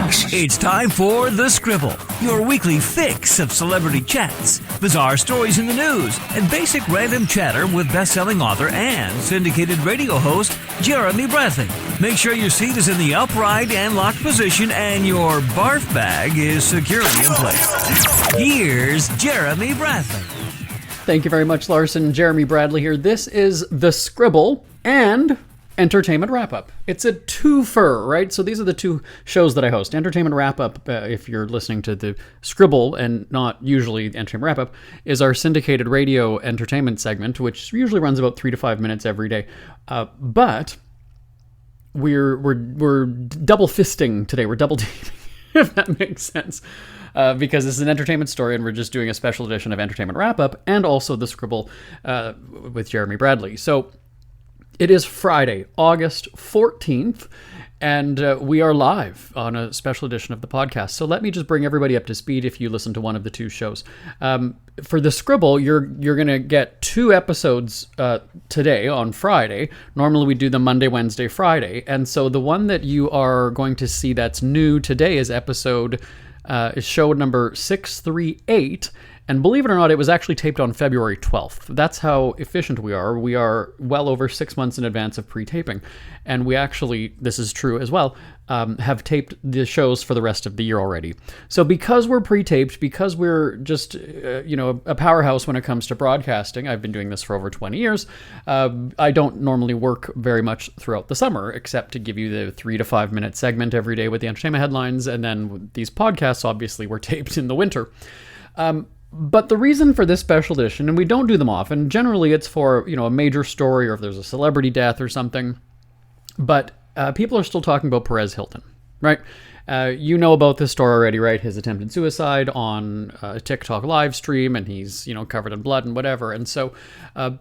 It's time for The Scribble, your weekly fix of celebrity chats, bizarre stories in the news, and basic random chatter with best-selling author and syndicated radio host Jeremy Bradley. Make sure your seat is in the upright and locked position and your barf bag is securely in place. Here's Jeremy Bradley. Thank you very much, Larson. Jeremy Bradley here. This is The Scribble and Entertainment Wrap-Up. It's a twofer, right? So these are the two shows that I host. Entertainment Wrap-Up, if you're listening to the Scribble and not usually Entertainment Wrap-Up, is our syndicated radio entertainment segment, which usually runs about 3 to 5 minutes every day. But we're double fisting today. We're double teaming, if that makes sense. Because this is an entertainment story and we're just doing a special edition of Entertainment Wrap-Up and also The Scribble with Jeremy Bradley. So it is Friday, August 14th, and we are live on a special edition of the podcast. So let me just bring everybody up to speed if you listen to one of the two shows. For The Scribble, you're going to get 2 episodes today on Friday. Normally we do them Monday, Wednesday, Friday. And so the one that you are going to see that's new today is show number 638. And believe it or not, it was actually taped on February 12th. That's how efficient we are. We are well over 6 months in advance of pre-taping. And we actually, this is true as well, have taped the shows for the rest of the year already. So because we're pre-taped, because we're just, a powerhouse when it comes to broadcasting, I've been doing this for over 20 years, I don't normally work very much throughout the summer, except to give you the 3 to 5 minute segment every day with the entertainment headlines. And then these podcasts obviously were taped in the winter. But the reason for this special edition, and we don't do them often, generally it's for, a major story or if there's a celebrity death or something, but people are still talking about Perez Hilton, right? You know about this story already, right? His attempted suicide on a TikTok live stream, and he's, covered in blood and whatever. And so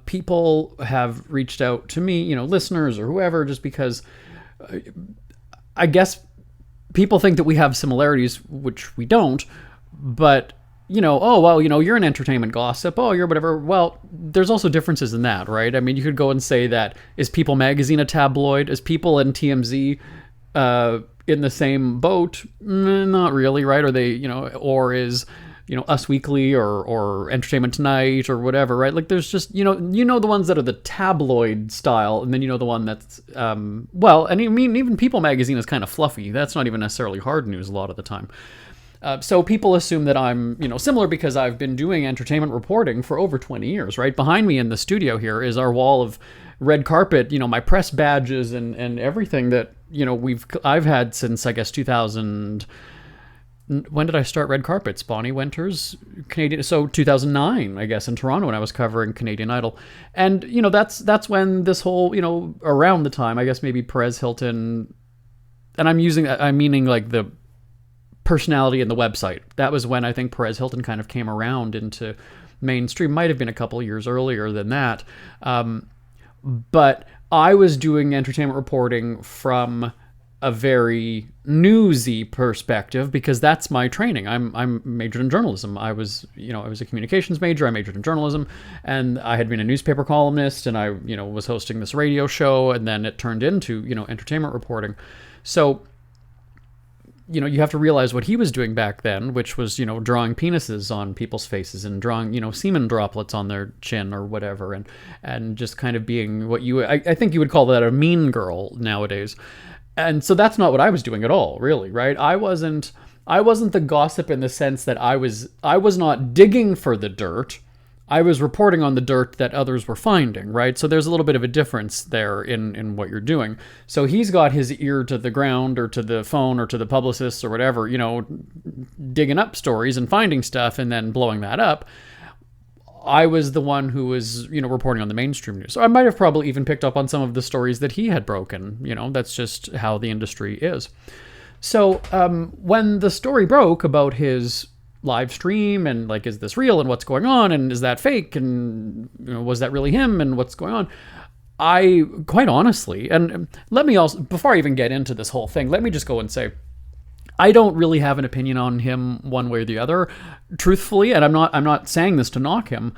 people have reached out to me, listeners or whoever, just because I guess people think that we have similarities, which we don't, but you're an entertainment gossip. Oh, you're whatever. Well, there's also differences in that, right? I mean, you could go and say that, is People Magazine a tabloid? Is People and TMZ in the same boat? Not really, right? Or they, or is, Us Weekly or Entertainment Tonight or whatever, right? Like there's just, the ones that are the tabloid style, and then the one that's, even People Magazine is kind of fluffy. That's not even necessarily hard news a lot of the time. So people assume that I'm, similar because I've been doing entertainment reporting for over 20 years, right? Behind me in the studio here is our wall of red carpet, my press badges and everything that, I've had since, I guess, 2000. When did I start red carpets? Bonnie Winters, Canadian. So 2009, I guess, in Toronto when I was covering Canadian Idol. And, that's when this whole, around the time, I guess maybe Perez Hilton, and I'm meaning like the personality in the website. That was when I think Perez Hilton kind of came around into mainstream. Might have been a couple of years earlier than that. But I was doing entertainment reporting from a very newsy perspective because that's my training. I'm majored in journalism. I was a communications major. I majored in journalism, and I had been a newspaper columnist, and I, was hosting this radio show, and then it turned into, entertainment reporting. So you have to realize what he was doing back then, which was, drawing penises on people's faces and drawing, semen droplets on their chin or whatever. And just kind of being what I think you would call that a mean girl nowadays. And so that's not what I was doing at all, really, right? I wasn't the gossip in the sense that I was not digging for the dirt. I was reporting on the dirt that others were finding, right? So there's a little bit of a difference there in what you're doing. So he's got his ear to the ground or to the phone or to the publicists or whatever, digging up stories and finding stuff and then blowing that up. I was the one who was, reporting on the mainstream news. So I might have probably even picked up on some of the stories that he had broken. That's just how the industry is. So when the story broke about his live stream and like, is this real and what's going on and is that fake and was that really him and what's going on, I quite honestly, and let me also, before I even get into this whole thing, let me just go and say I don't really have an opinion on him one way or the other, truthfully, and I'm not saying this to knock him.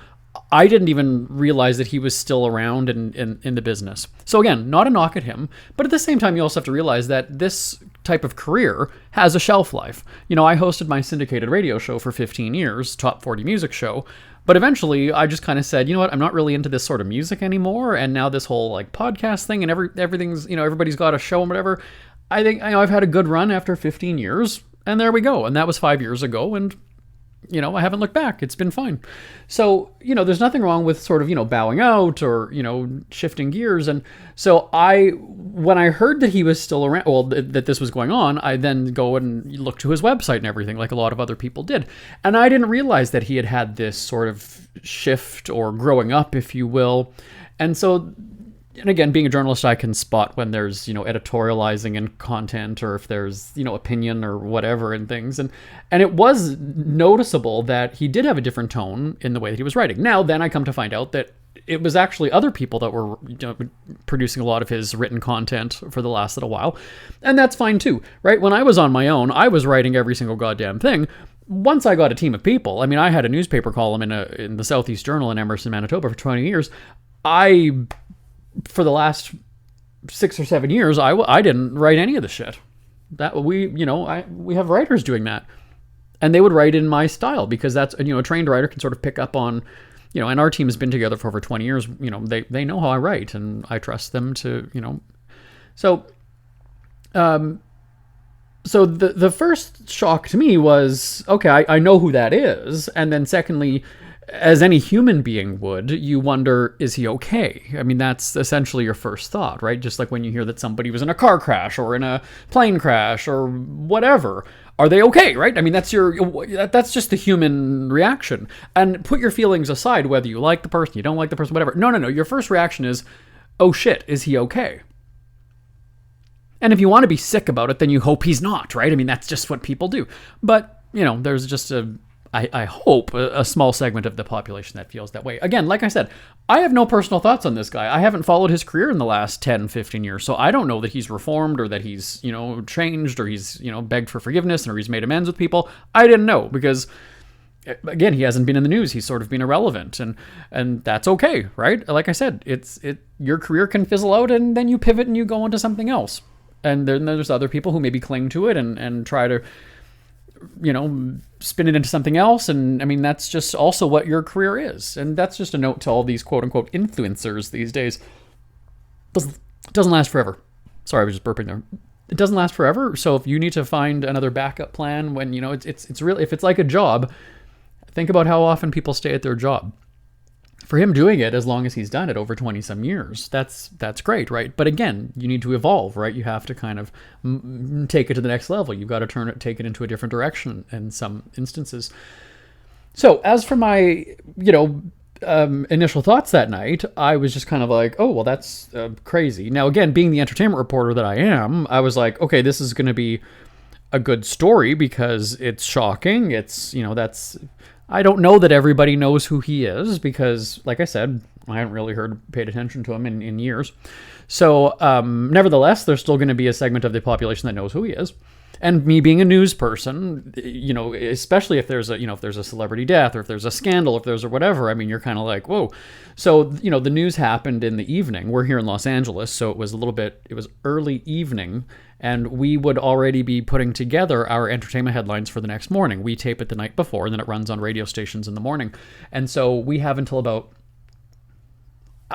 I didn't even realize that he was still around in the business. So again, not a knock at him, but at the same time, you also have to realize that this type of career has a shelf life. I hosted my syndicated radio show for 15 years, Top 40 Music Show, but eventually I just kind of said, you know what, I'm not really into this sort of music anymore, and now this whole like podcast thing and everything's, everybody's got a show and whatever. I think I've had a good run after 15 years, and there we go. And that was 5 years ago, and I haven't looked back. It's been fine. So, there's nothing wrong with sort of, bowing out or, shifting gears. And so when I heard that he was still around, well, that this was going on, I then go and look to his website and everything, like a lot of other people did. And I didn't realize that he had this sort of shift or growing up, if you will. And so, and again, being a journalist, I can spot when there's, editorializing in content, or if there's, opinion or whatever in things. And it was noticeable that he did have a different tone in the way that he was writing. Now, then I come to find out that it was actually other people that were producing a lot of his written content for the last little while. And that's fine too, right? When I was on my own, I was writing every single goddamn thing. Once I got a team of people, I mean, I had a newspaper column in the Southeast Journal in Emerson, Manitoba for 20 years. For the last 6 or 7 years, I didn't write any of the shit. That we have writers doing that, and they would write in my style because that's a trained writer can sort of pick up on, and our team has been together for over 20 years. They know how I write, and I trust them to So the first shock to me was, okay, I know who that is, and then secondly, as any human being would, you wonder, is he okay? I mean, that's essentially your first thought, right? Just like when you hear that somebody was in a car crash or in a plane crash or whatever. Are they okay, right? I mean, that's just the human reaction. And put your feelings aside, whether you like the person, you don't like the person, whatever. No. Your first reaction is, oh shit, is he okay? And if you want to be sick about it, then you hope he's not, right? I mean, that's just what people do. But, there's just I hope a small segment of the population that feels that way. Again, like I said, I have no personal thoughts on this guy. I haven't followed his career in the last 10, 15 years, so I don't know that he's reformed or that he's, changed or he's, begged for forgiveness or he's made amends with people. I didn't know because, again, he hasn't been in the news. He's sort of been irrelevant, and that's okay, right? Like I said, your career can fizzle out and then you pivot and you go into something else. And then there's other people who maybe cling to it and try to spin it into something else. And I mean, that's just also what your career is. And that's just a note to all these quote unquote influencers these days. It doesn't last forever. Sorry, I was just burping there. It doesn't last forever. So if you need to find another backup plan when, it's really, if it's like a job, think about how often people stay at their job. For him doing it as long as he's done it over 20 some years, that's great, right? But again, you need to evolve, right? You have to kind of take it to the next level. You've got to take it into a different direction in some instances. So as for my, initial thoughts that night, I was just kind of like, oh, well, that's crazy. Now, again, being the entertainment reporter that I am, I was like, okay, this is going to be a good story because it's shocking. It's, I don't know that everybody knows who he is because, like I said, I haven't really paid attention to him in years. So, nevertheless, there's still going to be a segment of the population that knows who he is. And me being a news person, especially if there's a celebrity death or if there's a scandal, if there's or whatever, I mean, you're kind of like, whoa. So, the news happened in the evening. We're here in Los Angeles, so it was early evening, and we would already be putting together our entertainment headlines for the next morning. We tape it the night before, and then it runs on radio stations in the morning. And so we have until about,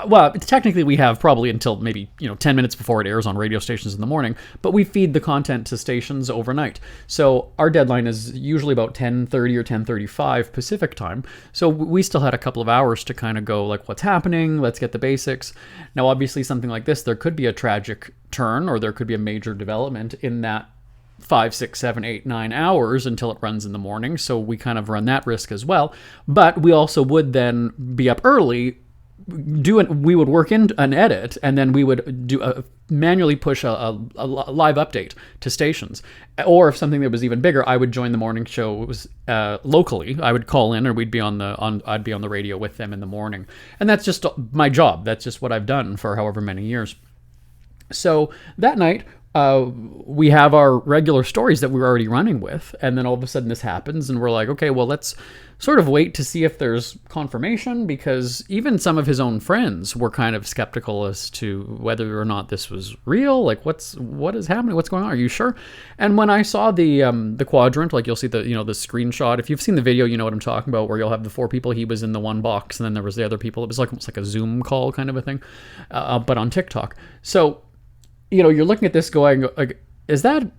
well, technically we have probably until maybe, 10 minutes before it airs on radio stations in the morning, but we feed the content to stations overnight. So our deadline is usually about 10:30 or 10:35 Pacific time. So we still had a couple of hours to kind of go like, what's happening? Let's get the basics. Now, obviously something like this, there could be a tragic turn or there could be a major development in that 5, 6, 7, 8, 9 hours until it runs in the morning. So we kind of run that risk as well. But we also would then be up early, we would work in an edit, and then we would manually push a live update to stations. Or if something that was even bigger, I would join the morning show locally. I would call in, or I'd be on the radio with them in the morning. And that's just my job. That's just what I've done for however many years. So that night, we have our regular stories that we're already running with, and then all of a sudden this happens, and we're like, okay, well, let's sort of wait to see if there's confirmation, because even some of his own friends were kind of skeptical as to whether or not this was real. Like, what is happening? What's going on? Are you sure? And when I saw the quadrant, like you'll see the the screenshot. If you've seen the video, you know what I'm talking about, where you'll have the 4 people. He was in the one box, and then there was the other people. It was like almost like a Zoom call kind of a thing, but on TikTok. So you're looking at this going, like, is that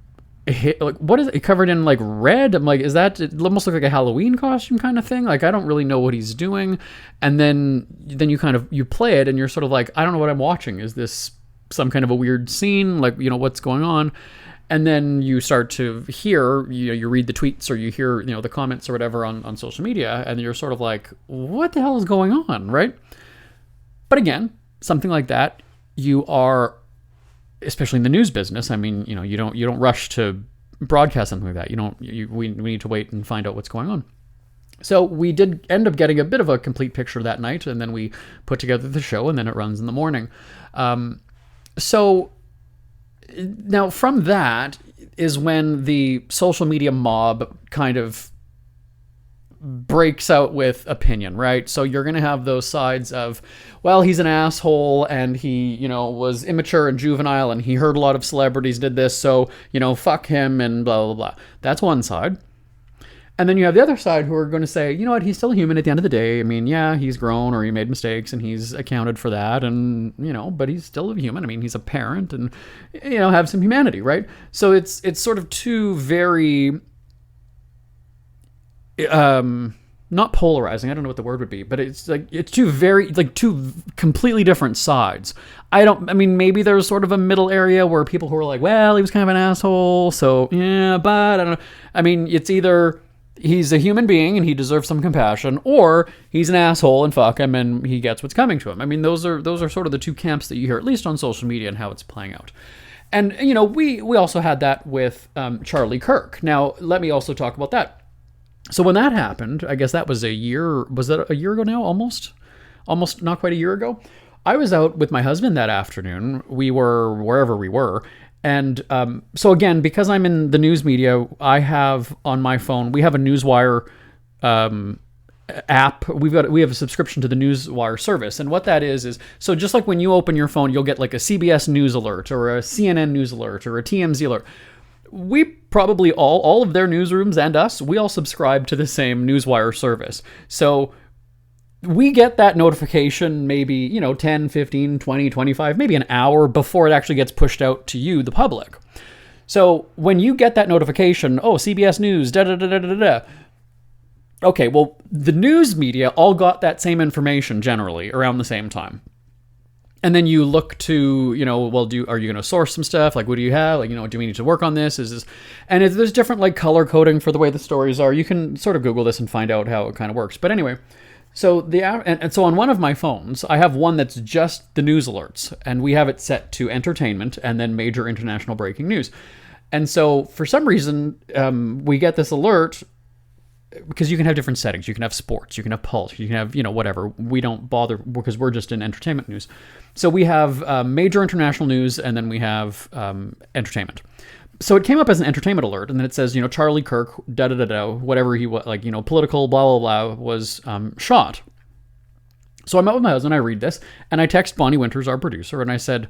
like, what is it covered in, like, red? I'm like, is that, it almost look like a Halloween costume kind of thing? Like, I don't really know what he's doing. And then you play it and you're sort of like, I don't know what I'm watching. Is this some kind of a weird scene? Like, what's going on? And then you start to hear, you read the tweets, or you hear, the comments or whatever on social media, and you're sort of like, what the hell is going on, right? But again, something like that, you are, especially in the news business, I mean, you don't rush to broadcast something like that. We need to wait and find out what's going on. So we did end up getting a bit of a complete picture that night, and then we put together the show, and then it runs in the morning. So now from that is when the social media mob kind of breaks out with opinion, right? So you're going to have those sides of, well, he's an asshole, and he, was immature and juvenile, and he heard a lot of celebrities did this, so, fuck him, and blah, blah, blah. That's one side. And then you have the other side who are going to say, you know what, he's still human at the end of the day. I mean, yeah, he's grown, or he made mistakes, and he's accounted for that, and, but he's still a human. I mean, he's a parent, and, have some humanity, right? So it's sort of two very, not polarizing, I don't know what the word would be, but it's two completely different sides. I mean, maybe there's sort of a middle area where people who are like, well, he was kind of an asshole, so yeah, but I don't know. I mean, it's either he's a human being and he deserves some compassion, or he's an asshole and fuck him and he gets what's coming to him. I mean, those are sort of the two camps that you hear, at least on social media, and how it's playing out. And, we also had that with Charlie Kirk. Now, let me also talk about that. So when that happened, I guess that was a year ago now? Almost not quite a year ago. I was out with my husband that afternoon. We were wherever we were. And so again, because I'm in the news media, I have on my phone, we have a Newswire app. We have a subscription to the Newswire service. And what that is so just like when you open your phone, you'll get like a CBS News alert, or a CNN News alert, or a TMZ alert. We probably all of their newsrooms and us, we all subscribe to the same Newswire service. So we get that notification maybe, 10, 15, 20, 25, maybe an hour before it actually gets pushed out to you, the public. So when you get that notification, oh, CBS News, da-da-da-da-da-da. Okay, well, the news media all got that same information generally around the same time. And then you look to, well, are you going to source some stuff? Like, what do you have? Like, do we need to work on this? And there's different, like, color coding for the way the stories are. You can sort of Google this and find out how it kind of works. But anyway, so so on one of my phones, I have one that's just the news alerts, and we have it set to entertainment and then major international breaking news. And so for some reason, we get this alert, because you can have different settings. You can have sports, you can have pulse, you can have, whatever. We don't bother because we're just in entertainment news. So we have major international news, and then we have entertainment. So it came up as an entertainment alert, and then it says, Charlie Kirk, da-da-da-da, whatever he was, like, political, blah, blah, blah, was shot. So I'm out with my husband, I read this, and I text Bonnie Winters, our producer, and I said,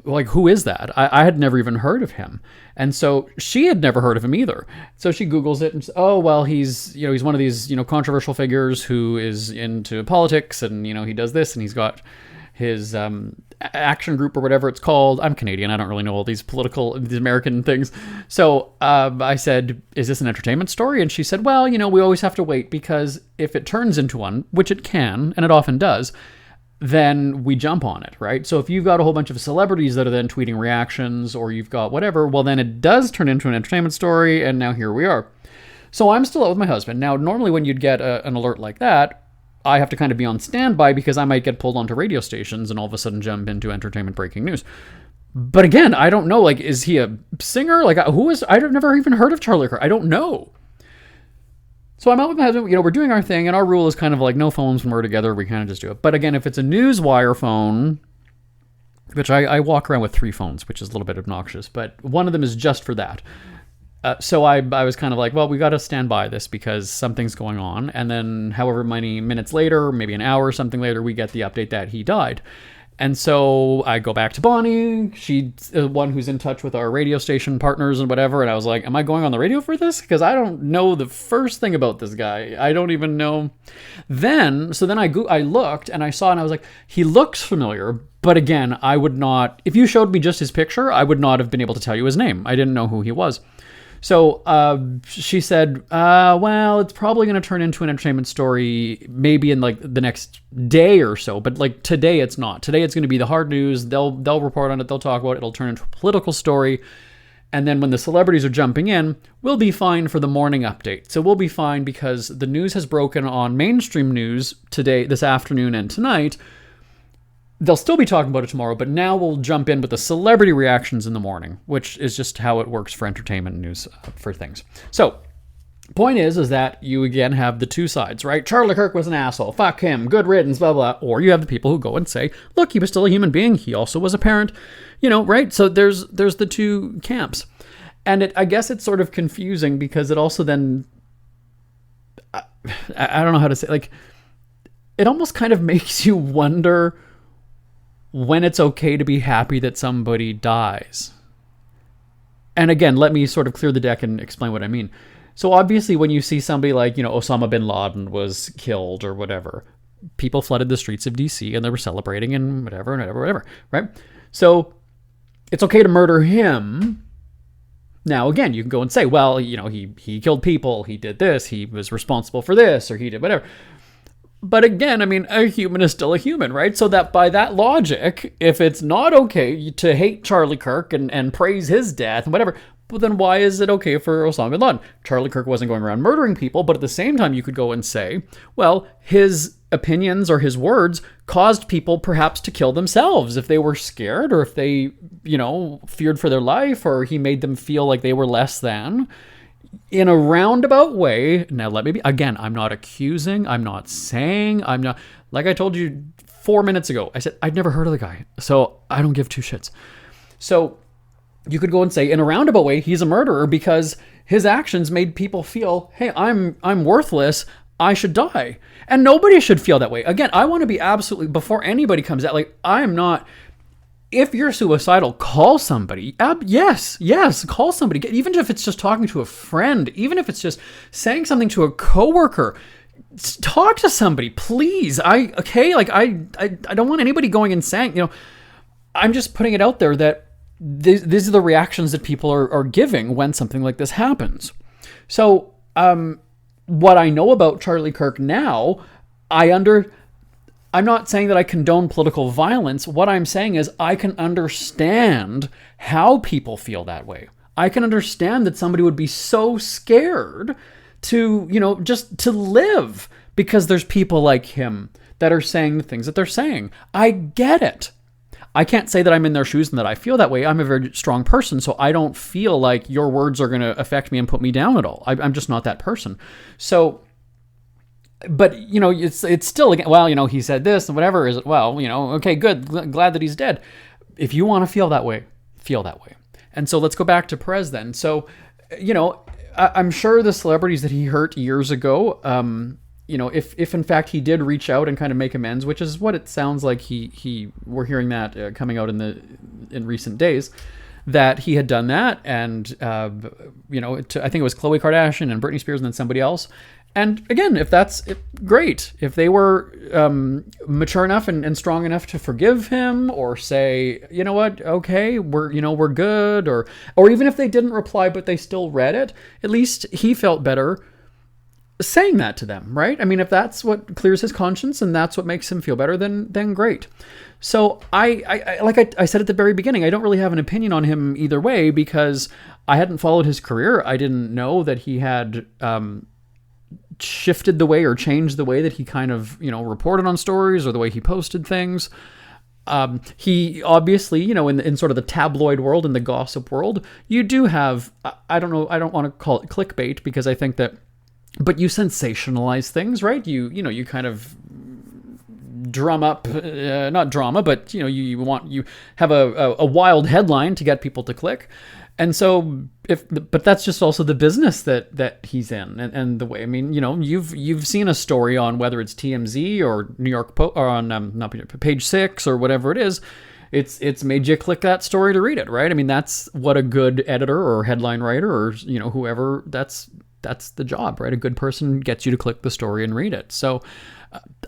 like, who is that? I had never even heard of him. And so she had never heard of him either. So she Googles it and says, oh, well, he's one of these, controversial figures who is into politics, and, he does this, and he's got his action group or whatever it's called. I'm Canadian. I don't really know all these American things. So I said, is this an entertainment story? And she said, well, we always have to wait, because if it turns into one, which it can, and it often does, then we jump on it, right? So if you've got a whole bunch of celebrities that are then tweeting reactions, or you've got whatever, well, then it does turn into an entertainment story, and now here we are. So I'm still out with my husband. Now, normally when you'd get an alert like that, I have to kind of be on standby, because I might get pulled onto radio stations and all of a sudden jump into entertainment breaking news. But again, I don't know, like, is he a singer? Like, I've never even heard of Charlie Kirk. I don't know. So I'm out with my husband, we're doing our thing, and our rule is kind of like no phones when we're together. We kind of just do it. But again, if it's a Newswire phone, which I walk around with 3 phones, which is a little bit obnoxious, but one of them is just for that. So I was kind of like, well, we got to stand by this because something's going on. And then however many minutes later, maybe an hour or something later, we get the update that he died. And so I go back to Bonnie. She's the one who's in touch with our radio station partners and whatever. And I was like, am I going on the radio for this? Because I don't know the first thing about this guy. I don't even know. Then I looked and I saw and I was like, he looks familiar. But again, I would not, if you showed me just his picture, I would not have been able to tell you his name. I didn't know who he was. So she said, well, it's probably going to turn into an entertainment story maybe in like the next day or so. But like today, it's not. Today, it's going to be the hard news. They'll report on it. They'll talk about it. It'll turn into a political story. And then when the celebrities are jumping in, we'll be fine for the morning update. So we'll be fine because the news has broken on mainstream news today, this afternoon and tonight. They'll still be talking about it tomorrow, but now we'll jump in with the celebrity reactions in the morning, which is just how it works for entertainment news for things. So, point is that you again have the two sides, right? Charlie Kirk was an asshole. Fuck him. Good riddance, blah, blah. Or you have the people who go and say, look, he was still a human being. He also was a parent, right? So there's the two camps. And I guess it's sort of confusing because it also then, I don't know how to say, like, it almost kind of makes you wonder when it's okay to be happy that somebody dies. And again, let me sort of clear the deck and explain what I mean. So obviously when you see somebody like, Osama bin Laden was killed or whatever, people flooded the streets of DC and they were celebrating and whatever, right? So it's okay to murder him. Now, again, you can go and say, well, he killed people, he did this, he was responsible for this, or he did whatever. But again, I mean, a human is still a human, right? So that by that logic, if it's not okay to hate Charlie Kirk and praise his death and whatever, but then why is it okay for Osama bin Laden? Charlie Kirk wasn't going around murdering people, but at the same time, you could go and say, well, his opinions or his words caused people perhaps to kill themselves if they were scared or if they, feared for their life or he made them feel like they were less than. In a roundabout way, now let me be, again, I'm not accusing, I'm not saying, I'm not, like I told you 4 minutes ago, I said, I'd never heard of the guy, so I don't give two shits. So you could go and say, in a roundabout way, he's a murderer because his actions made people feel, hey, I'm worthless, I should die. And nobody should feel that way. Again, I want to be absolutely, before anybody comes out, like, I am not, if you're suicidal, call somebody. Yes, call somebody. Even if it's just talking to a friend, even if it's just saying something to a coworker, talk to somebody, please. I don't want anybody going and saying, I'm just putting it out there that these are the reactions that people are giving when something like this happens. So, what I know about Charlie Kirk now, I'm not saying that I condone political violence. What I'm saying is I can understand how people feel that way. I can understand that somebody would be so scared to, just to live because there's people like him that are saying the things that they're saying. I get it. I can't say that I'm in their shoes and that I feel that way. I'm a very strong person, so I don't feel like your words are going to affect me and put me down at all. I'm just not that person. So... But, it's still, well, he said this and whatever. Is it, well, okay, good. Glad that he's dead. If you want to feel that way, feel that way. And so let's go back to Perez then. So, I'm sure the celebrities that he hurt years ago, if in fact he did reach out and kind of make amends, which is what it sounds like we're hearing that coming out in recent days, that he had done that. And, I think it was Khloe Kardashian and Britney Spears and then somebody else. And again, if that's great, if they were mature enough and strong enough to forgive him or say, you know what, okay, we're good, or even if they didn't reply but they still read it, at least he felt better saying that to them, right? I mean, if that's what clears his conscience and that's what makes him feel better, then great. So I said at the very beginning, I don't really have an opinion on him either way because I hadn't followed his career. I didn't know that he had shifted the way or changed the way that he kind of, reported on stories or the way he posted things. He obviously, in sort of the tabloid world, in the gossip world, you do have, I don't know, I don't want to call it clickbait because I think that, but you sensationalize things, right? You kind of drum up, not drama, but you have a wild headline to get people to click. And so, but that's just also the business that he's in, and the way. I mean, you've seen a story on whether it's TMZ or New York Post or on not Page 6 or whatever it is. It's made you click that story to read it, right? I mean, that's what a good editor or headline writer or whoever, that's the job, right? A good person gets you to click the story and read it. So,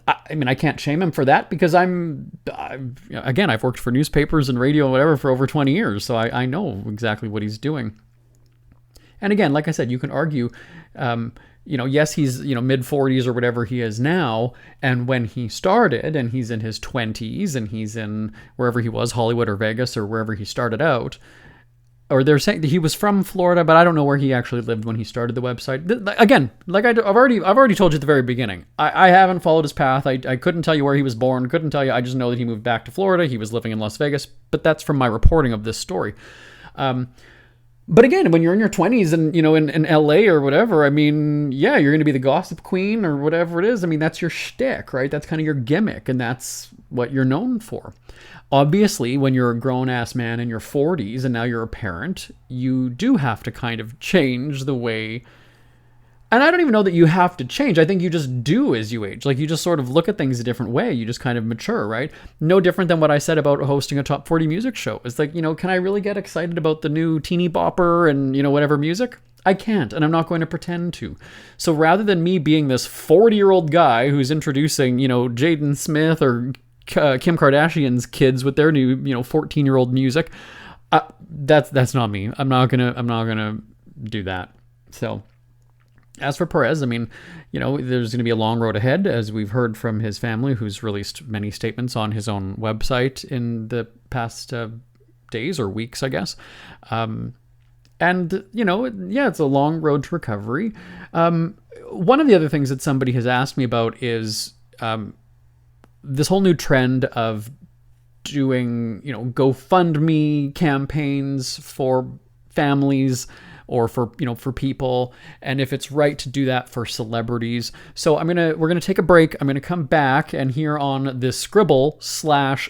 I mean, I can't shame him for that because I've worked for newspapers and radio and whatever for over 20 years. So I know exactly what he's doing. And again, like I said, you can argue, yes, he's, mid 40s or whatever he is now. And when he started and he's in his 20s and he's in wherever he was, Hollywood or Vegas or wherever he started out, or they're saying that he was from Florida, but I don't know where he actually lived when he started the website. Again, like I've already told you at the very beginning, I haven't followed his path. I couldn't tell you where he was born, couldn't tell you. I just know that he moved back to Florida. He was living in Las Vegas, but that's from my reporting of this story. But again, when you're in your 20s and, in LA or whatever, I mean, yeah, you're going to be the gossip queen or whatever it is. I mean, that's your shtick, right? That's kind of your gimmick, and that's what you're known for. Obviously, when you're a grown-ass man in your 40s and now you're a parent, you do have to kind of change the way... And I don't even know that you have to change. I think you just do as you age. Like, you just sort of look at things a different way. You just kind of mature, right? No different than what I said about hosting a top 40 music show. It's like, can I really get excited about the new teeny bopper and, whatever music? I can't, and I'm not going to pretend to. So rather than me being this 40-year-old guy who's introducing, Jaden Smith or Kim Kardashian's kids with their new, 14-year-old music, that's not me. I'm not gonna do that. So, as for Perez, I mean, there's going to be a long road ahead, as we've heard from his family, who's released many statements on his own website in the past days or weeks, I guess. And, it's a long road to recovery. One of the other things that somebody has asked me about is this whole new trend of doing, GoFundMe campaigns for families or for people, and if it's right to do that for celebrities. So we're gonna take a break. I'm gonna come back, and here on this Scribble /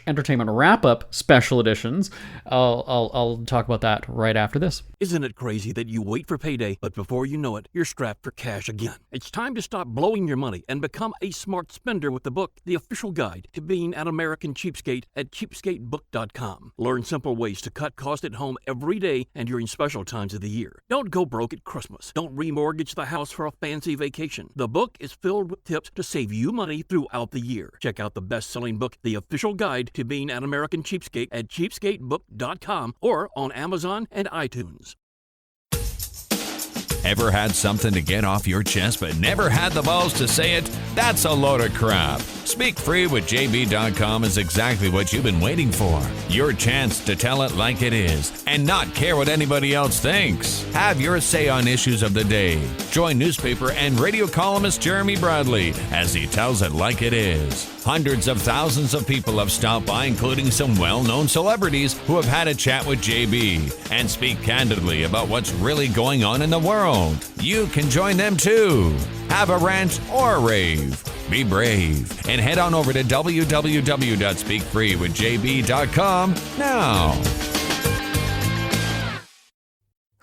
Entertainment Wrap-Up Special Editions, I'll talk about that right after this. Isn't it crazy that you wait for payday, but before you know it, you're strapped for cash again? It's time to stop blowing your money and become a smart spender with the book, The Official Guide to Being an American Cheapskate, at cheapskatebook.com. Learn simple ways to cut costs at home every day and during special times of the year. Don't go broke at Christmas. Don't remortgage the house for a fancy vacation. The book is filled with tips to save you money throughout the year. Check out the best-selling book, The Official Guide to Being an American Cheapskate, at cheapskatebook.com or on Amazon and iTunes. Ever had something to get off your chest but never had the balls to say it? That's a load of crap. Speak Free with JB.com is exactly what you've been waiting for. Your chance to tell it like it is and not care what anybody else thinks. Have your say on issues of the day. Join newspaper and radio columnist Jeremy Bradley as he tells it like it is. Hundreds of thousands of people have stopped by, including some well-known celebrities who have had a chat with JB and speak candidly about what's really going on in the world. You can join them too. Have a rant or a rave. Be brave and head on over to www.speakfreewithjb.com now.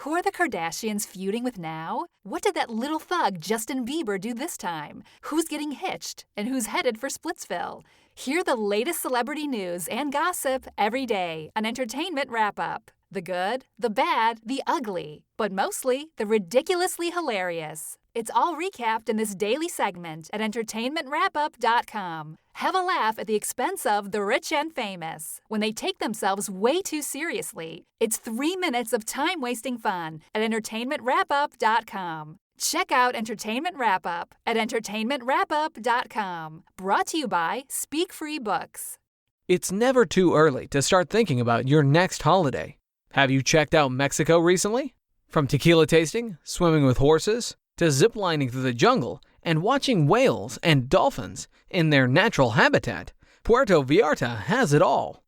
Who are the Kardashians feuding with now? What did that little thug Justin Bieber do this time? Who's getting hitched? And who's headed for Splitsville? Hear the latest celebrity news and gossip every day on Entertainment Wrap-Up. The good, the bad, the ugly, but mostly the ridiculously hilarious. It's all recapped in this daily segment at entertainmentwrapup.com. Have a laugh at the expense of the rich and famous when they take themselves way too seriously. It's 3 minutes of time-wasting fun at entertainmentwrapup.com. Check out Entertainment Wrap-Up at entertainmentwrapup.com. Brought to you by Speak Free Books. It's never too early to start thinking about your next holiday. Have you checked out Mexico recently? From tequila tasting, swimming with horses, to ziplining through the jungle and watching whales and dolphins in their natural habitat, Puerto Vallarta has it all.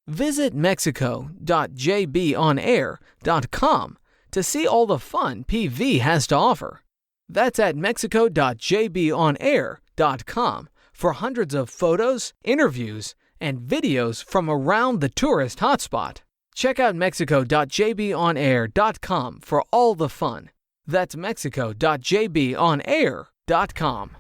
Visit mexico.jbonair.com to see all the fun PV has to offer. That's at mexico.jbonair.com for hundreds of photos, interviews, and videos from around the tourist hotspot. Check out mexico.jbonair.com for all the fun. That's mexico.jbonair.com.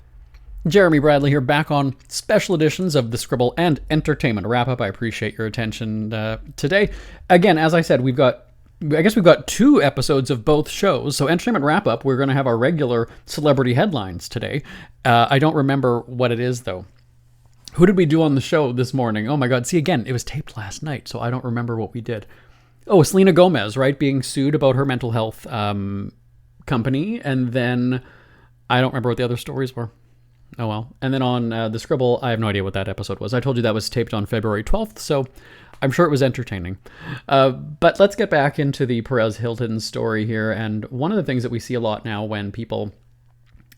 Jeremy Bradley here, back on special editions of the Scribble and Entertainment Wrap-Up. I appreciate your attention today. Again, as I said, we've got 2 episodes of both shows. So Entertainment Wrap-Up, we're going to have our regular celebrity headlines today. I don't remember what it is, though. Who did we do on the show this morning? Oh my God. See, again, it was taped last night, so I don't remember what we did. Oh, Selena Gomez, right? Being sued about her mental health company. And then I don't remember what the other stories were. Oh well. And then on the Scribble, I have no idea what that episode was. I told you that was taped on February 12th, so I'm sure it was entertaining. But let's get back into the Perez Hilton story here. And one of the things that we see a lot now when people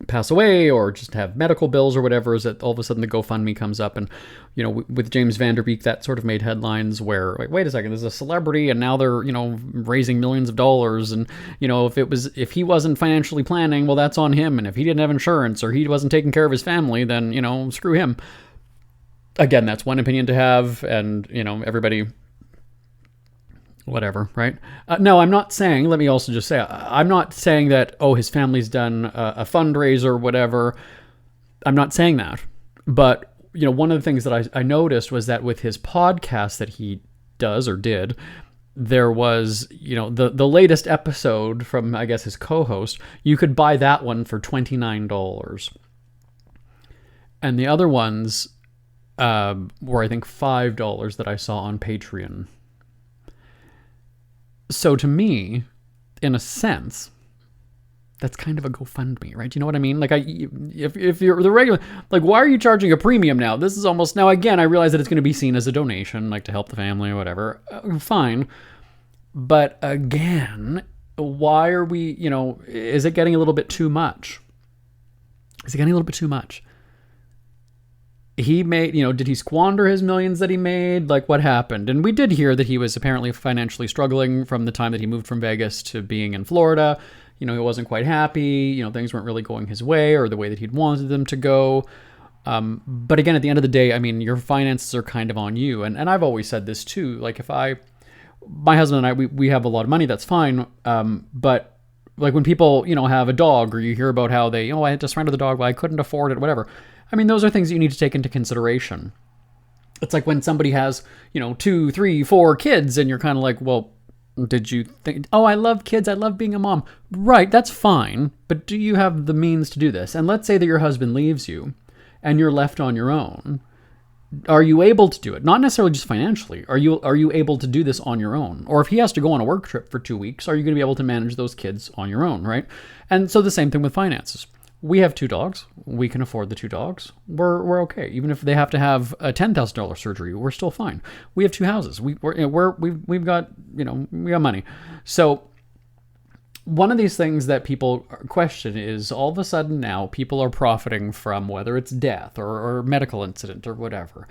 pass away or just have medical bills or whatever is that all of a sudden the GoFundMe comes up. And, you know, with James Van Der Beek, that sort of made headlines where, like, wait a second, there's a celebrity and now they're, you know, raising millions of dollars. And, you know, if he wasn't financially planning, well, that's on him. And if he didn't have insurance or he wasn't taking care of his family, then, you know, screw him. Again, that's one opinion to have. And, you know, everybody, whatever, right? No, I'm not saying, let me also just say, I'm not saying that, oh, his family's done a fundraiser or whatever. I'm not saying that. But, you know, one of the things that I noticed was that with his podcast that he does or did, there was, you know, the latest episode from, I guess, his co-host, you could buy that one for $29. And the other ones were, I think, $5 that I saw on Patreon. So to me, in a sense, that's kind of a GoFundMe, right? You know what I mean? Like, if you're the regular, like, why are you charging a premium now? This is almost, now again, I realize that it's going to be seen as a donation, like to help the family or whatever. Fine. But again, why are we, you know, is it getting a little bit too much? Is it getting a little bit too much? He made, you know, did he squander his millions that he made? Like, what happened? And we did hear that he was apparently financially struggling from the time that he moved from Vegas to being in Florida. You know, he wasn't quite happy. You know, things weren't really going his way or the way that he'd wanted them to go. But again, at the end of the day, I mean, your finances are kind of on you. And I've always said this too. Like, my husband and I, we have a lot of money, that's fine. But like when people, you know, have a dog or you hear about how they, oh, I had to surrender the dog, well, I couldn't afford it, whatever. I mean, those are things that you need to take into consideration. It's like when somebody has, you know, 2, 3, 4 kids and you're kind of like, well, did you think, oh, I love kids, I love being a mom. Right, that's fine. But do you have the means to do this? And let's say that your husband leaves you and you're left on your own. Are you able to do it? Not necessarily just financially. Are you able to do this on your own? Or if he has to go on a work trip for 2 weeks, are you going to be able to manage those kids on your own, right? And so the same thing with finances. We have 2 dogs. We can afford the 2 dogs. We're okay. Even if they have to have a $10,000 surgery, we're still fine. We have 2 houses. We've got, you know, we got money. So one of these things that people question is all of a sudden now people are profiting from whether it's death or medical incident or whatever.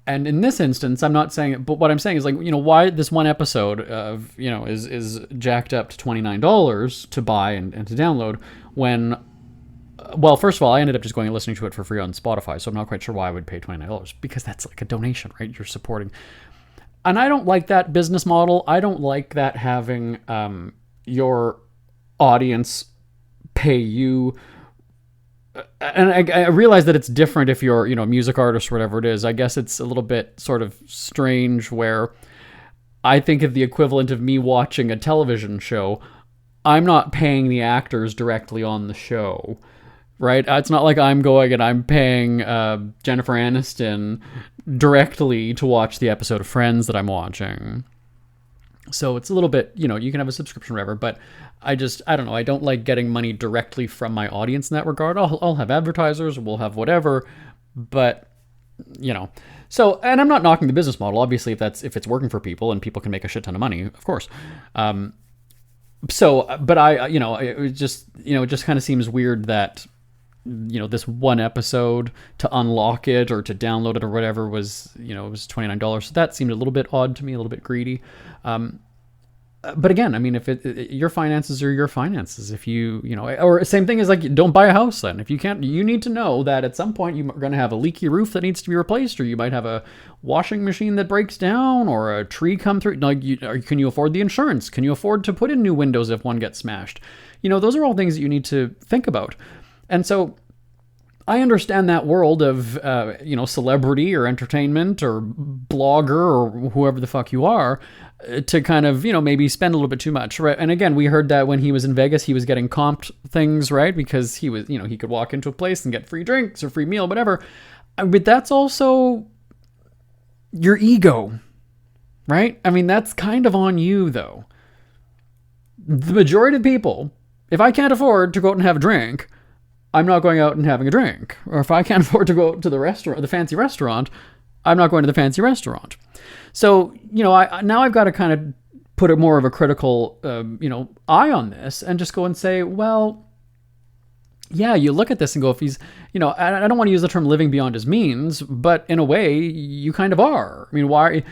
And in this instance, I'm not saying it, but what I'm saying is, like, you know, why this one episode of, you know, is jacked up to $29 to buy and to download when, well, first of all, I ended up just going and listening to it for free on Spotify, so I'm not quite sure why I would pay $29, because that's like a donation, right? You're supporting. And I don't like that business model. I don't like that having your audience pay you. And I realize that it's different if you're, you know, a music artist or whatever it is. I guess it's a little bit sort of strange where I think of the equivalent of me watching a television show. I'm not paying the actors directly on the show. Right? It's not like I'm going and I'm paying Jennifer Aniston directly to watch the episode of Friends that I'm watching. So it's a little bit, you know, you can have a subscription or whatever, but I don't know. I don't like getting money directly from my audience in that regard. I'll have advertisers, we'll have whatever, but, you know. So, and I'm not knocking the business model. Obviously, if it's working for people and people can make a shit ton of money, of course. So, but you know, it just kind of seems weird that, you know, this one episode to unlock it or to download it or whatever was, you know, it was $29. So that seemed a little bit odd to me, a little bit greedy. But again, I mean, if your finances are your finances, if or same thing as like, don't buy a house then. If you can't, you need to know that at some point you're going to have a leaky roof that needs to be replaced, or you might have a washing machine that breaks down, or a tree come through. Like, can you afford the insurance? Can you afford to put in new windows if one gets smashed? Those are all things that you need to think about. And so I understand that world of, celebrity or entertainment or blogger or whoever the fuck you are, to kind of, maybe spend a little bit too much, right? And again, we heard that when he was in Vegas, he was getting comped things, right? Because he was, he could walk into a place and get free drinks or free meal, whatever. But that's also your ego, right? I mean, that's kind of on you, though. The majority of people, if I can't afford to go out and have a drink, I'm not going out and having a drink. Or if I can't afford to go to the restaurant, the fancy restaurant, I'm not going to the fancy restaurant. So, now I've got to kind of put a more of a critical, eye on this and just go and say, well, yeah, you look at this and go, if he's, I don't want to use the term living beyond his means, but in a way you kind of are. I mean, why,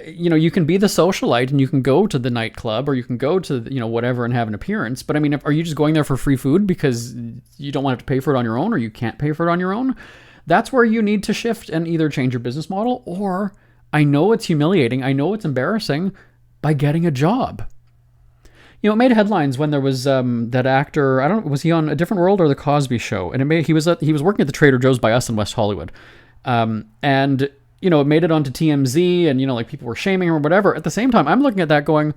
you can be the socialite and you can go to the nightclub, or you can go to, whatever and have an appearance. But I mean, are you just going there for free food because you don't want to pay for it on your own, or you can't pay for it on your own? That's where you need to shift and either change your business model, or I know it's humiliating, I know it's embarrassing, by getting a job. It made headlines when there was that actor, I don't know, was he on A Different World or The Cosby Show? And he was working at the Trader Joe's by us in West Hollywood. And it made it onto TMZ, and, like, people were shaming him or whatever. At the same time, I'm looking at that going,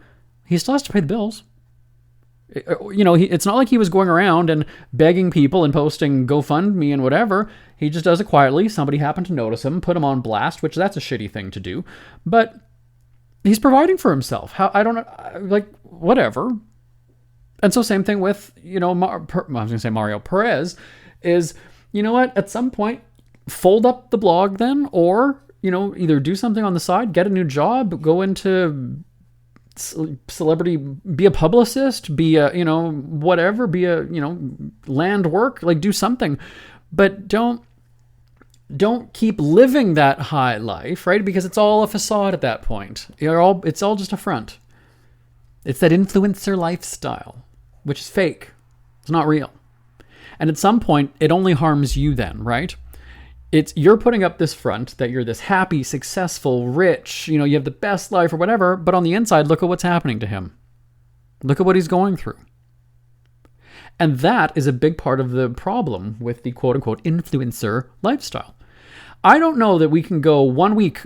he still has to pay the bills. It's not like he was going around and begging people and posting GoFundMe and whatever. He just does it quietly. Somebody happened to notice him, put him on blast, which that's a shitty thing to do. But he's providing for himself. I don't know, like, whatever. And so same thing with, I was going to say Mario Perez is, what, at some point, fold up the blog then, or, either do something on the side, get a new job, go into celebrity, be a publicist, be a, whatever, be a, land work, like, do something. But don't keep living that high life, right? Because it's all a facade at that point. It's all just a front. It's that influencer lifestyle, which is fake. It's not real. And at some point, it only harms you then, right? You're putting up this front that you're this happy, successful, rich, you have the best life or whatever, but on the inside, look at what's happening to him. Look at what he's going through. And that is a big part of the problem with the quote-unquote influencer lifestyle. I don't know that we can go 1 week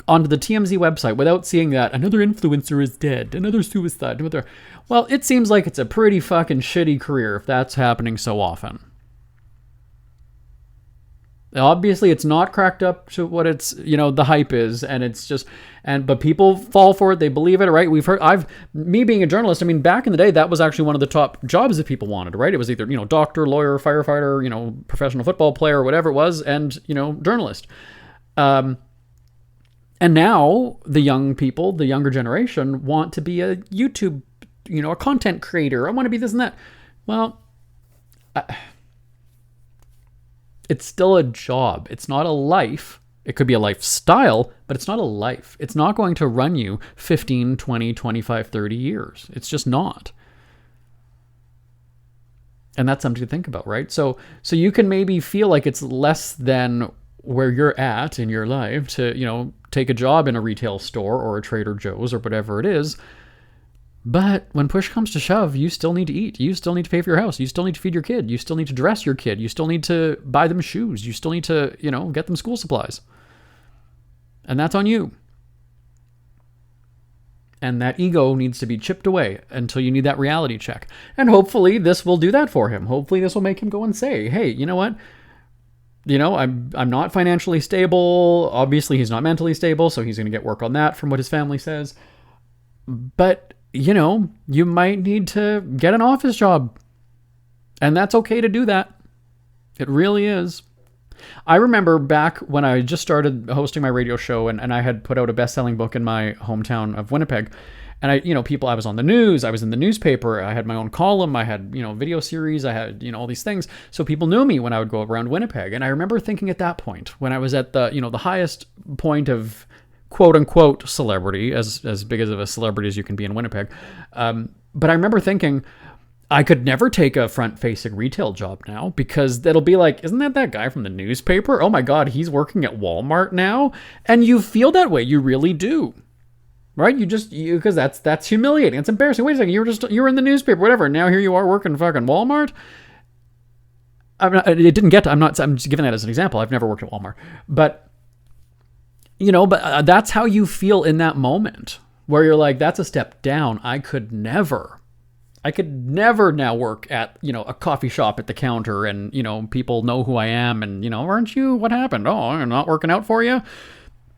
onto the TMZ website without seeing that another influencer is dead, another suicide. Well, it seems like it's a pretty fucking shitty career if that's happening so often. Obviously, it's not cracked up to what it's, the hype is, and it's just, but people fall for it. They believe it, right? Me being a journalist, I mean, back in the day, that was actually one of the top jobs that people wanted, right? It was either, doctor, lawyer, firefighter, professional football player, whatever it was, and, journalist. And now the young people, the younger generation, want to be a YouTube, a content creator. I want to be this and that. Well, it's still a job. It's not a life. It could be a lifestyle, but it's not a life. It's not going to run you 15, 20, 25, 30 years. It's just not. And that's something to think about, right? So you can maybe feel like it's less than where you're at in your life to, take a job in a retail store or a Trader Joe's or whatever it is. But when push comes to shove, you still need to eat. You still need to pay for your house. You still need to feed your kid. You still need to dress your kid. You still need to buy them shoes. You still need to, get them school supplies. And that's on you. And that ego needs to be chipped away until you need that reality check. And hopefully this will do that for him. Hopefully this will make him go and say, hey, you know what? I'm not financially stable. Obviously he's not mentally stable, so he's going to get work on that from what his family says. But you might need to get an office job. And that's okay to do that. It really is. I remember back when I just started hosting my radio show and I had put out a best-selling book in my hometown of Winnipeg. And I was on the news, I was in the newspaper, I had my own column, I had, video series, I had, all these things. So people knew me when I would go around Winnipeg. And I remember thinking at that point, when I was at the, the highest point of quote unquote celebrity, as big as of a celebrity as you can be in Winnipeg. But I remember thinking, I could never take a front-facing retail job now, because that'll be like, isn't that guy from the newspaper? Oh my God, he's working at Walmart now. And you feel that way. You really do. Right? Because that's humiliating. It's embarrassing. Wait a second, you were in the newspaper, whatever. Now here you are working fucking Walmart. I'm just giving that as an example. I've never worked at Walmart, but that's how you feel in that moment, where you're like, that's a step down. I could never now work at, a coffee shop at the counter and, people know who I am and, aren't you? What happened? Oh, I'm not working out for you?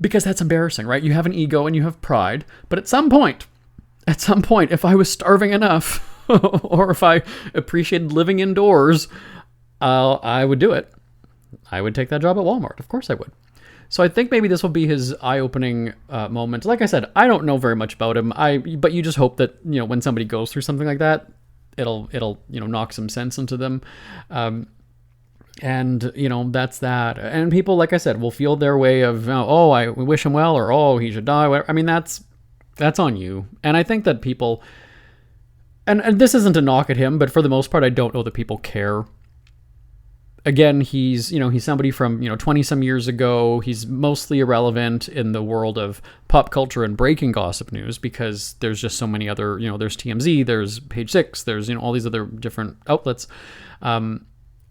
Because that's embarrassing, right? You have an ego and you have pride. But at some point, if I was starving enough or if I appreciated living indoors, I would do it. I would take that job at Walmart. Of course I would. So I think maybe this will be his eye-opening moment. Like I said, I don't know very much about him. But you just hope that, when somebody goes through something like that, it'll knock some sense into them. And that's that. And people, like I said, will feel their way of, oh, I wish him well, or oh, he should die. Whatever. I mean, that's on you. And I think that people, and this isn't a knock at him, but for the most part, I don't know that people care. Again, he's somebody from, 20 some years ago. He's mostly irrelevant in the world of pop culture and breaking gossip news, because there's just so many other, there's TMZ, there's Page Six, there's, all these other different outlets.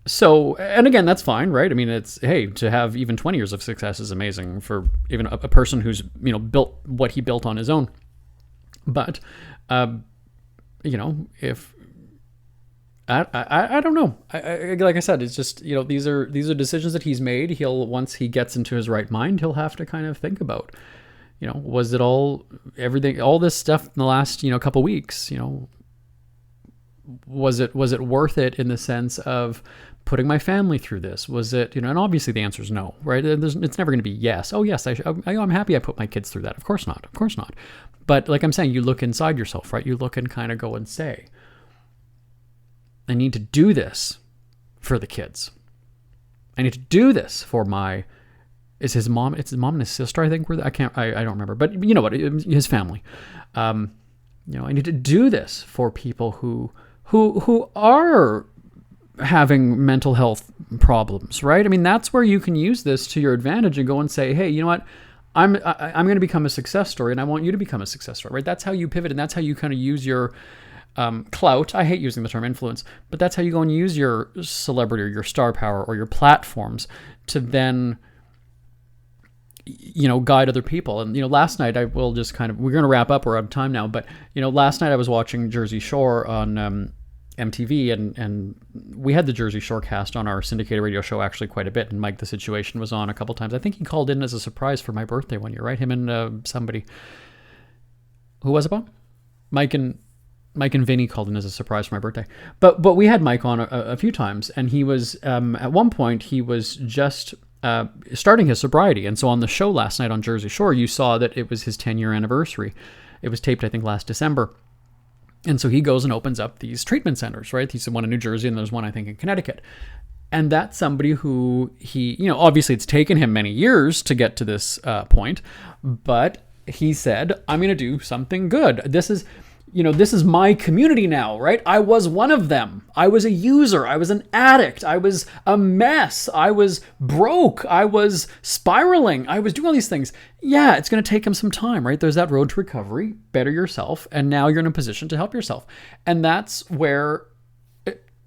So, and again, that's fine, right? I mean, to have even 20 years of success is amazing for even a person who's, built what he built on his own. But, if, I don't know. Like I said, it's just, these are decisions that he's made. Once he gets into his right mind, he'll have to kind of think about, was it all this stuff in the last, couple weeks, was it worth it in the sense of putting my family through this? Was it, and obviously the answer is no, right? It's never going to be yes. Oh yes, I'm happy I put my kids through that. Of course not. But like I'm saying, you look inside yourself, right? You look and kind of go and say, I need to do this for the kids. I need to do this for it's his mom and his sister, I think, I don't remember, but you know what, his family. I need to do this for people who are having mental health problems, right? I mean, that's where you can use this to your advantage and go and say, hey, you know what? I'm going to become a success story, and I want you to become a success story, right? That's how you pivot, and that's how you kind of use your clout. I hate using the term influence, but that's how you go and use your celebrity or your star power or your platforms to then, guide other people. And, last night I will just we're going to wrap up. We're out of time now, but, last night I was watching Jersey Shore on MTV, and we had the Jersey Shore cast on our syndicated radio show actually quite a bit. And Mike the Situation was on a couple times. I think he called in as a surprise for my birthday one year, right? Him and somebody. Who was it on? Mike and Vinny called in as a surprise for my birthday. But we had Mike on a few times, and he was, at one point, he was just starting his sobriety. And so on the show last night on Jersey Shore, you saw that it was his 10-year anniversary. It was taped, I think, last December. And so he goes and opens up these treatment centers, right? He's one in New Jersey, and there's one, I think, in Connecticut. And that's somebody who obviously it's taken him many years to get to this point, but he said, I'm going to do something good. This is my community now, right? I was one of them. I was a user. I was an addict. I was a mess. I was broke. I was spiraling. I was doing all these things. Yeah, it's going to take him some time, right? There's that road to recovery, better yourself, and now you're in a position to help yourself. And that's where,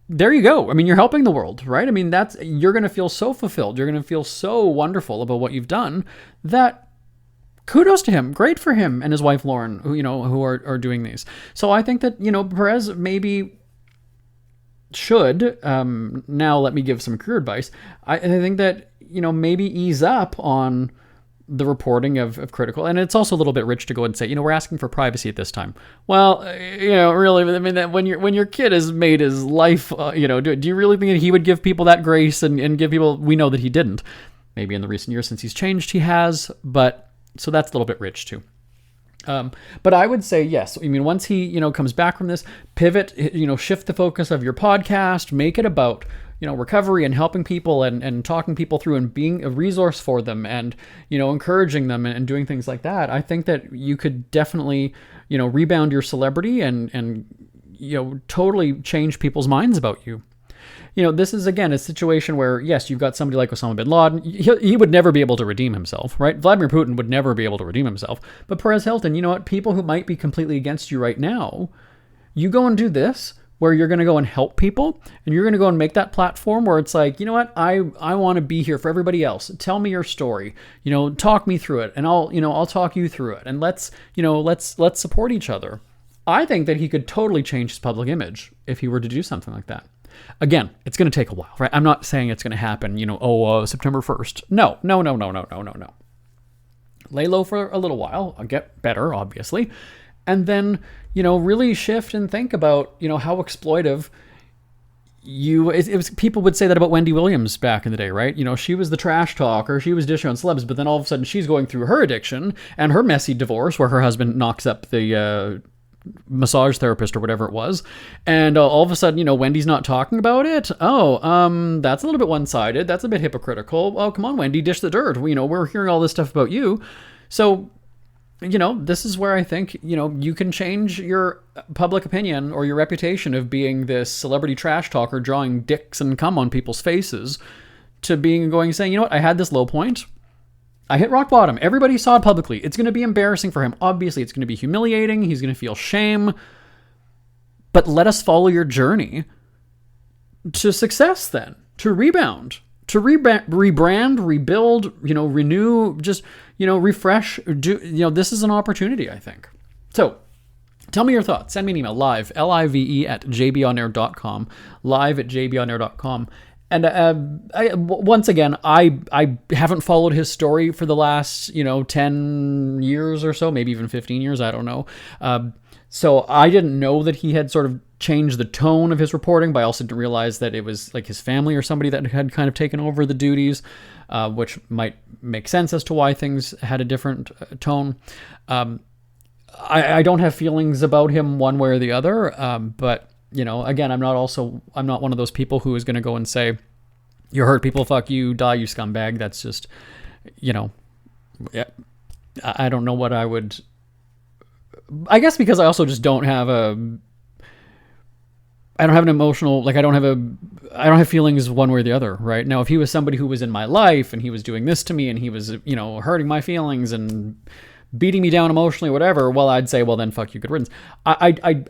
there you go. I mean, you're helping the world, right? I mean, you're going to feel so fulfilled. You're going to feel so wonderful about what you've done that kudos to him. Great for him and his wife, Lauren, who are doing these. So I think that, Perez maybe should, now let me give some career advice. I think that, maybe ease up on the reporting of critical. And it's also a little bit rich to go and say, we're asking for privacy at this time. Well, really, I mean, that when your kid has made his life, do you really think that he would give people that grace and give people, we know that he didn't. Maybe in the recent years since he's changed, he has, but so that's a little bit rich too. But I would say yes. I mean, once he, comes back from this, pivot, shift the focus of your podcast, make it about, recovery and helping people and talking people through and being a resource for them and, encouraging them and doing things like that, I think that you could definitely, rebound your celebrity and totally change people's minds about you. This is, again, a situation where, yes, you've got somebody like Osama bin Laden. He would never be able to redeem himself, right? Vladimir Putin would never be able to redeem himself. But Perez Hilton, you know what? People who might be completely against you right now, you go and do this, where you're going to go and help people, and you're going to go and make that platform where it's like, you know what? I want to be here for everybody else. Tell me your story. Talk me through it, and I'll talk you through it, and let's support each other. I think that he could totally change his public image if he were to do something like that. Again, it's going to take a while, right? I'm not saying it's going to happen, September 1st. No. Lay low for a little while. I'll get better, obviously. And then, really shift and think about, how exploitive it was. People would say that about Wendy Williams back in the day, right? She was the trash talker. She was dishing on celebs, but then all of a sudden she's going through her addiction and her messy divorce where her husband knocks up the massage therapist or whatever it was, and all of a sudden, Wendy's not talking about it. That's a little bit one-sided. That's a bit hypocritical. Oh, come on, Wendy, dish the dirt. We're hearing all this stuff about you. So, this is where I think, you can change your public opinion or your reputation of being this celebrity trash talker drawing dicks and cum on people's faces to saying, you know what, I had this low point. I hit rock bottom. Everybody saw it publicly. It's going to be embarrassing for him. Obviously, it's going to be humiliating. He's going to feel shame. But let us follow your journey to success then, to rebound, to rebrand, rebuild, renew, just, refresh. This is an opportunity, I think. So tell me your thoughts. Send me an email, live, live at jbonair.com, live at jbonair.com. And once again, I haven't followed his story for the last, 10 years or so, maybe even 15 years. I don't know. So I didn't know that he had sort of changed the tone of his reporting, but I also didn't realize that it was like his family or somebody that had kind of taken over the duties, which might make sense as to why things had a different tone. I don't have feelings about him one way or the other, but again, I'm not one of those people who is going to go and say, you hurt people, fuck you, die, you scumbag. That's just, I don't know what I would, I guess because I also just don't have I don't have an emotional, I don't have feelings one way or the other, right? Now, if he was somebody who was in my life and he was doing this to me and he was, hurting my feelings and beating me down emotionally or whatever, well, I'd say, well, then fuck you, good riddance. I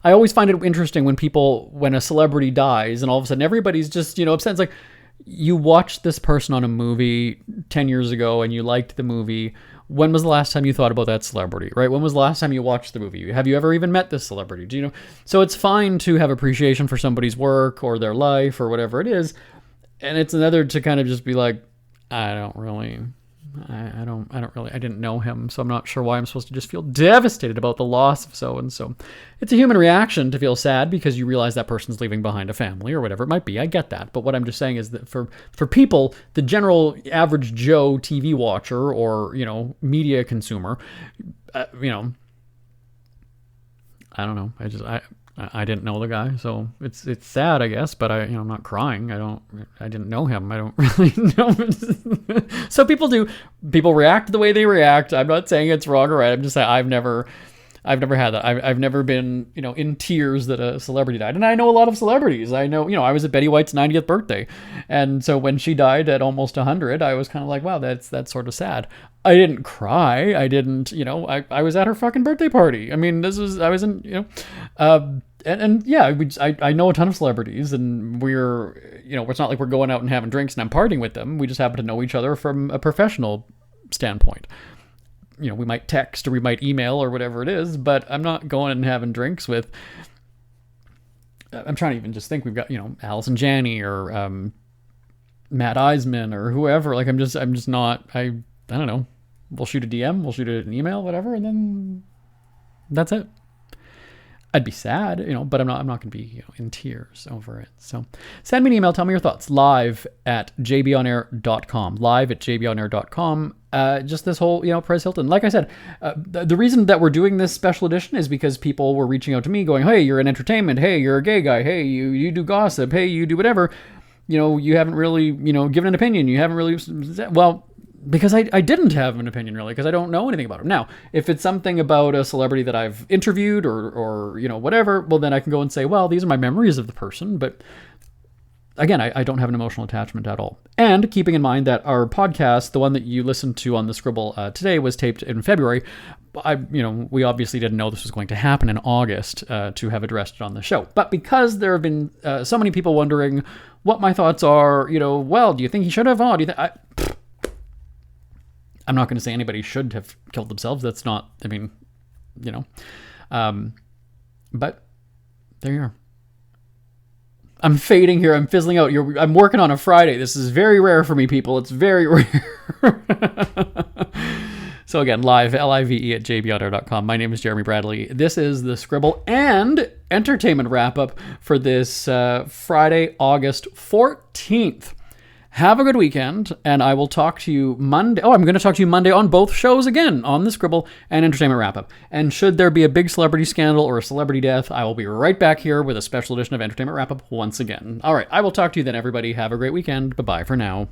always find it interesting when a celebrity dies and all of a sudden everybody's just, upset. It's like, you watched this person on a movie 10 years ago and you liked the movie. When was the last time you thought about that celebrity, right? When was the last time you watched the movie? Have you ever even met this celebrity? Do you know? So it's fine to have appreciation for somebody's work or their life or whatever it is. And it's another to kind of just be like, I didn't know him, so I'm not sure why I'm supposed to just feel devastated about the loss of so-and-so. It's a human reaction to feel sad because you realize that person's leaving behind a family or whatever it might be. I get that. But what I'm just saying is that for people, the general average Joe TV watcher or, media consumer, I don't know. I didn't know the guy, so it's sad, I guess, but I'm not crying. I didn't know him. I don't really know. So people react the way they react. I'm not saying it's wrong or right. I'm just saying I've never had that. I've never been, in tears that a celebrity died. And I know a lot of celebrities. I know, I was at Betty White's 90th birthday. And so when she died at almost 100, I was kind of like, wow, that's sort of sad. I didn't cry. I didn't, I was at her fucking birthday party. I mean, I was in, I know a ton of celebrities and we're, it's not like we're going out and having drinks and I'm partying with them. We just happen to know each other from a professional standpoint. We might text or we might email or whatever it is, but I'm not going and having drinks with, I'm trying to even just think we've got, Allison Janney or Matt Eisman or whoever. Like, I'm just not, I don't know. We'll shoot a DM, we'll shoot an email, whatever, and then that's it. I'd be sad, but I'm not going to be in tears over it. So send me an email. Tell me your thoughts. Live at jbonair.com. Live at jbonair.com. just this whole, Perez Hilton. Like I said, the reason that we're doing this special edition is because people were reaching out to me going, hey, you're in entertainment. Hey, you're a gay guy. Hey, you do gossip. Hey, you do whatever. You haven't really, given an opinion. You haven't really, well, because I didn't have an opinion really, because I don't know anything about him. Now, if it's something about a celebrity that I've interviewed or whatever, well, then I can go and say, well, these are my memories of the person. But again, I don't have an emotional attachment at all. And keeping in mind that our podcast, the one that you listened to on the Scribble today, was taped in February. We obviously didn't know this was going to happen in August to have addressed it on the show. But because there have been so many people wondering what my thoughts are, well, do you think he should have? Oh, do you think I'm not going to say anybody should have killed themselves. That's not, but there you are. I'm fading here. I'm fizzling out. I'm working on a Friday. This is very rare for me, people. It's very rare. So again, live, Live at jbaudio.com. My name is Jeremy Bradley. This is the Scribble and Entertainment Wrap-Up for this Friday, August 14th. Have a good weekend, and I will talk to you Monday. Oh, I'm going to talk to you Monday on both shows again, on the Scribble and Entertainment Wrap-Up. And should there be a big celebrity scandal or a celebrity death, I will be right back here with a special edition of Entertainment Wrap-Up once again. All right, I will talk to you then, everybody. Have a great weekend. Bye-bye for now.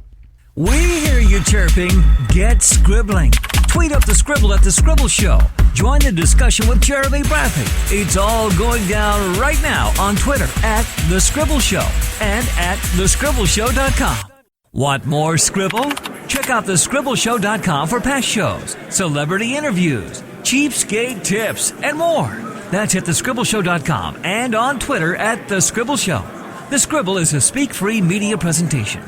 We hear you chirping. Get scribbling. Tweet up the Scribble at The Scribble Show. Join the discussion with Jeremy Bradley. It's all going down right now on Twitter at The Scribble Show and at thescribbleshow.com. Want more Scribble? Check out thescribbleshow.com for past shows, celebrity interviews, cheapskate tips, and more. That's at thescribbleshow.com and on Twitter at The Scribble Show. The Scribble is a speak-free media presentation.